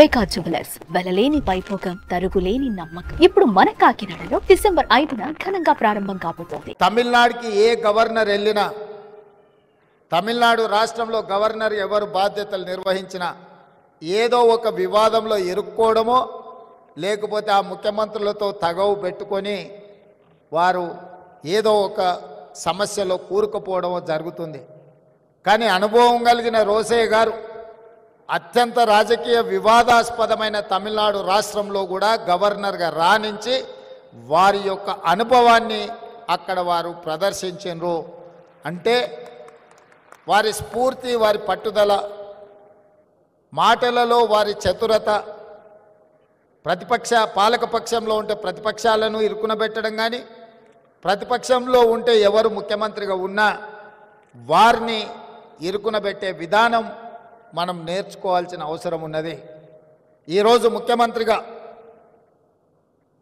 వైకా jewellers వెలలేని Vaibhogam తరుగులేని నమ్మకం. ఇప్పుడు మన కాకినాడలో డిసెంబర్ 5న ఘనంగా ప్రారంభం కాబోతోంది. తమిళనాడుకి ఏ గవర్నర్ వెళ్ళినా, తమిళనాడు రాష్ట్రంలో గవర్నర్ ఎవరు బాధ్యతలు నిర్వహించినా ఏదో ఒక వివాదంలో ఇరుక్కోవడమో లేకపోతే ఆ ముఖ్యమంత్రులతో తగవు పెట్టుకొని వారు ఏదో ఒక సమస్యలో కూరుకుపోవడమో జరుగుతుంది. కానీ అనుభవం కలిగిన రోసయ్య గారు అత్యంత రాజకీయ వివాదాస్పదమైన తమిళనాడు రాష్ట్రంలో కూడా గవర్నర్గా రాణించి వారి యొక్క అనుభవాన్ని అక్కడ వారు ప్రదర్శించారు. అంటే వారి స్ఫూర్తి, వారి పట్టుదల, మాటలలో వారి చతురత, పాలకపక్షంలో ఉంటే ప్రతిపక్షాలను ఇరుకునబెట్టడం కానీ, ప్రతిపక్షంలో ఉంటే ఎవరు ముఖ్యమంత్రిగా ఉన్నా వారిని ఇరుకునబెట్టే విధానం మనం నేర్చుకోవాల్సిన అవసరం ఉన్నది. ఈరోజు ముఖ్యమంత్రిగా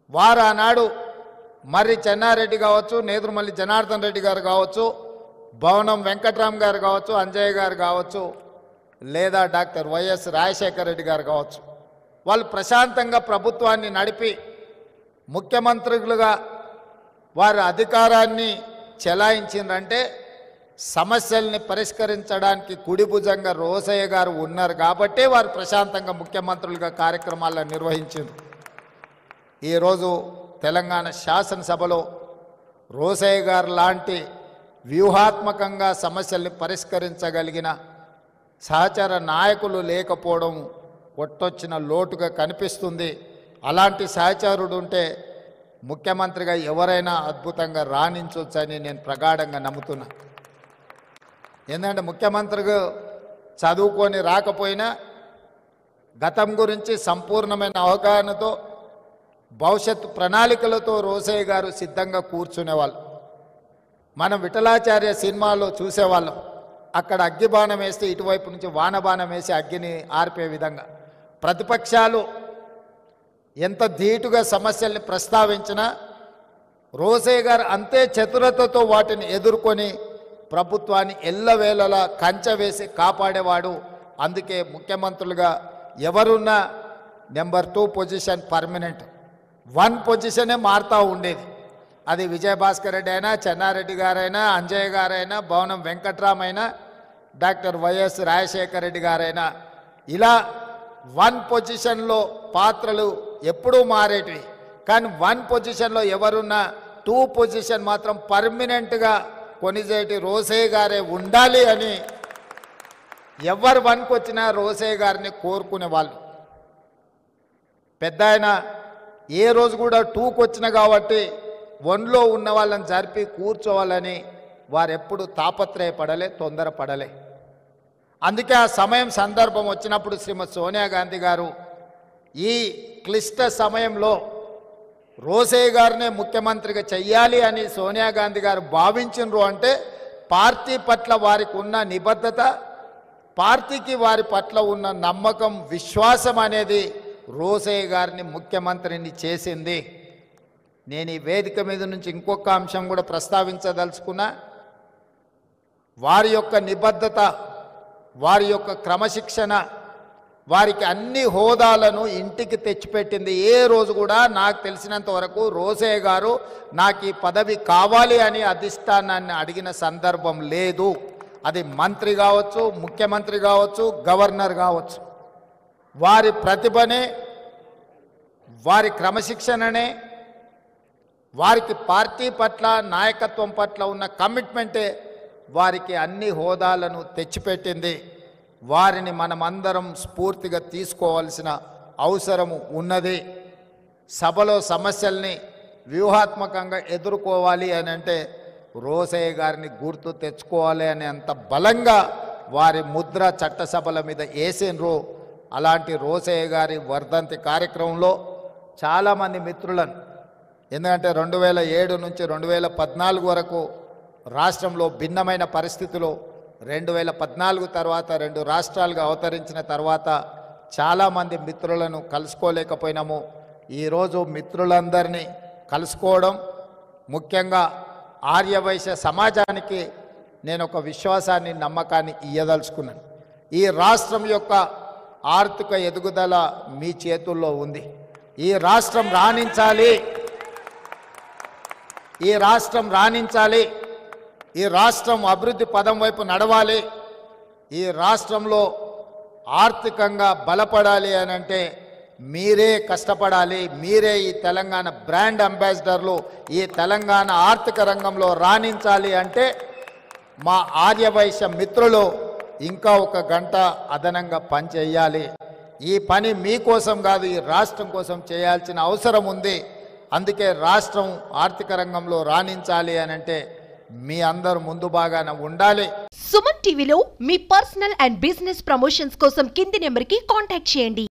వారు ఆనాడు మర్రి చెన్నారెడ్డి కావచ్చు, నేదురుమల్లి జనార్దన్ రెడ్డి గారు కావచ్చు, భవనం వెంకట్రామ్ గారు కావచ్చు, అంజయ్య గారు కావచ్చు, లేదా డాక్టర్ వైఎస్ రాజశేఖర రెడ్డి గారు కావచ్చు, వాళ్ళు ప్రశాంతంగా ప్రభుత్వాన్ని నడిపి ముఖ్యమంత్రులుగా వారి అధికారాన్ని చెలాయించిందంటే సమస్యల్ని పరిష్కరించడానికి కుడిభుజంగా రోసయ్య గారు ఉన్నారు కాబట్టే వారు ప్రశాంతంగా ముఖ్యమంత్రులుగా కార్యక్రమాలను నిర్వహించారు. ఈరోజు తెలంగాణ శాసనసభలో రోసయ్య గారు లాంటి వ్యూహాత్మకంగా సమస్యల్ని పరిష్కరించగలిగిన సహచర నాయకులు లేకపోవడం కొట్టొచ్చిన లోటుగా కనిపిస్తుంది. అలాంటి సహచరుడు ఉంటే ముఖ్యమంత్రిగా ఎవరైనా అద్భుతంగా రాణించవచ్చని నేను ప్రగాఢంగా నమ్ముతున్నా. ఎందుకంటే ముఖ్యమంత్రిగా చదువుకొని రాకపోయినా గతం గురించి సంపూర్ణమైన అవగాహనతో, భవిష్యత్తు ప్రణాళికలతో రోసయ్య గారు సిద్ధంగా కూర్చునేవాళ్ళు. మనం విఠలాచార్య సినిమాలో చూసేవాళ్ళం. అక్కడ అగ్గిబాణం వేస్తే ఇటువైపు నుంచి వానబాణం వేసి అగ్గిని ఆర్పే విధంగా ప్రతిపక్షాలు ఎంత ధీటుగా సమస్యల్ని ప్రస్తావించినా రోసయ్య గారు అంతే చతురతతో వాటిని ఎదుర్కొని ప్రభుత్వాన్ని ఎల్లవేళలా కంచె వేసి కాపాడేవాడు. అందుకే ముఖ్యమంత్రులుగా ఎవరున్నా నెంబర్ 2 పొజిషన్ పర్మనెంట్, 1 పొజిషనే మారుతూ ఉండేది. అది విజయభాస్కర్ రెడ్డి అయినా, చెన్నారెడ్డి గారైనా, అంజయ్య గారైనా, భవనం వెంకట్రామ్ అయినా, డాక్టర్ వైఎస్ రాజశేఖర రెడ్డి గారైనా, ఇలా 1 పొజిషన్లో పాత్రలు ఎప్పుడూ మారేటివి. కానీ 1 పొజిషన్లో ఎవరున్నా 2 పొజిషన్ మాత్రం పర్మనెంట్గా కొనిజేటి రోసయ్య గారే ఉండాలి అని ఎవరు 1కి వచ్చినా రోసయ్య గారిని కోరుకునే వాళ్ళు. పెద్ద ఆయన ఏ రోజు కూడా 2కి వచ్చిన కాబట్టి 1లో ఉన్న వాళ్ళని జరిపి కూర్చోవాలని వారెప్పుడు తాపత్రయపడలే, తొందరపడలే. అందుకే ఆ సమయం సందర్భం వచ్చినప్పుడు శ్రీమతి సోనియా గాంధీ గారు ఈ క్లిష్ట సమయంలో రోసయ్య గారినే ముఖ్యమంత్రిగా చెయ్యాలి అని సోనియా గాంధీ గారు భావించినరు. అంటే పార్టీ పట్ల వారికి ఉన్న నిబద్ధత, పార్టీకి వారి పట్ల ఉన్న నమ్మకం, విశ్వాసం అనేది రోసయ్య గారిని ముఖ్యమంత్రిని చేసింది. నేను ఈ వేదిక మీద నుంచి ఇంకొక అంశం కూడా ప్రస్తావించదలుచుకున్నా. వారి యొక్క నిబద్ధత, వారి యొక్క క్రమశిక్షణ, వారికి అన్ని హోదాలను ఇంటికి తెచ్చిపెట్టింది. ఏ రోజు కూడా నాకు తెలిసినంత వరకు రోసయ్య గారు నాకు ఈ పదవి కావాలి అని అధిష్టానాన్ని అడిగిన సందర్భం లేదు. అది మంత్రి కావచ్చు, ముఖ్యమంత్రి కావచ్చు, గవర్నర్ కావచ్చు. వారి ప్రతిభనే, వారి క్రమశిక్షణనే, వారికి పార్టీ పట్ల, నాయకత్వం పట్ల ఉన్న కమిట్మెంటే వారికి అన్ని హోదాలను తెచ్చిపెట్టింది. వారిని మనమందరం స్ఫూర్తిగా తీసుకోవాల్సిన అవసరము ఉన్నది. సభలో సమస్యల్ని వ్యూహాత్మకంగా ఎదుర్కోవాలి అని అంటే రోసయ్య గారిని గుర్తు తెచ్చుకోవాలి అని అంత బలంగా వారి ముద్ర చట్టసభల మీద వేసినరు. అలాంటి రోసయ్య గారి వర్ధంతి కార్యక్రమంలో చాలామంది మిత్రులను, ఎందుకంటే 2007 నుంచి 2014 వరకు రాష్ట్రంలో భిన్నమైన పరిస్థితులు, 2014 తర్వాత 2 రాష్ట్రాలుగా అవతరించిన తర్వాత చాలామంది మిత్రులను కలుసుకోలేకపోయినాము. ఈరోజు మిత్రులందరినీ కలుసుకోవడం, ముఖ్యంగా ఆర్యవైశ్య సమాజానికి నేను ఒక విశ్వాసాన్ని, నమ్మకాన్ని ఇయ్యదలుచుకున్నాను. ఈ రాష్ట్రం యొక్క ఆర్థిక ఎదుగుదల మీ చేతుల్లో ఉంది. ఈ రాష్ట్రం రాణించాలి, ఈ రాష్ట్రం రాణించాలి, ఈ రాష్ట్రం అభివృద్ధి పదం వైపు నడవాలి, ఈ రాష్ట్రంలో ఆర్థికంగా బలపడాలి అని అంటే మీరే కష్టపడాలి. మీరే ఈ తెలంగాణ బ్రాండ్ అంబాసిడర్లు. ఈ తెలంగాణ ఆర్థిక రంగంలో రాణించాలి అంటే మా ఆర్యవైశ్య మిత్రులు ఇంకా 1 గంట అదనంగా పని చేయాలి. ఈ పని మీకోసం కాదు, ఈ రాష్ట్రం కోసం చేయాల్సిన అవసరం ఉంది. అందుకే రాష్ట్రం ఆర్థిక రంగంలో రాణించాలి అని అంటే మీ అందరూ ముందు బాగానే ఉండాలి. సుమన్ టీవీలో మీ పర్సనల్ అండ్ బిజినెస్ ప్రమోషన్స్ కోసం కింది నెంబర్కి కాంటాక్ట్ చేయండి.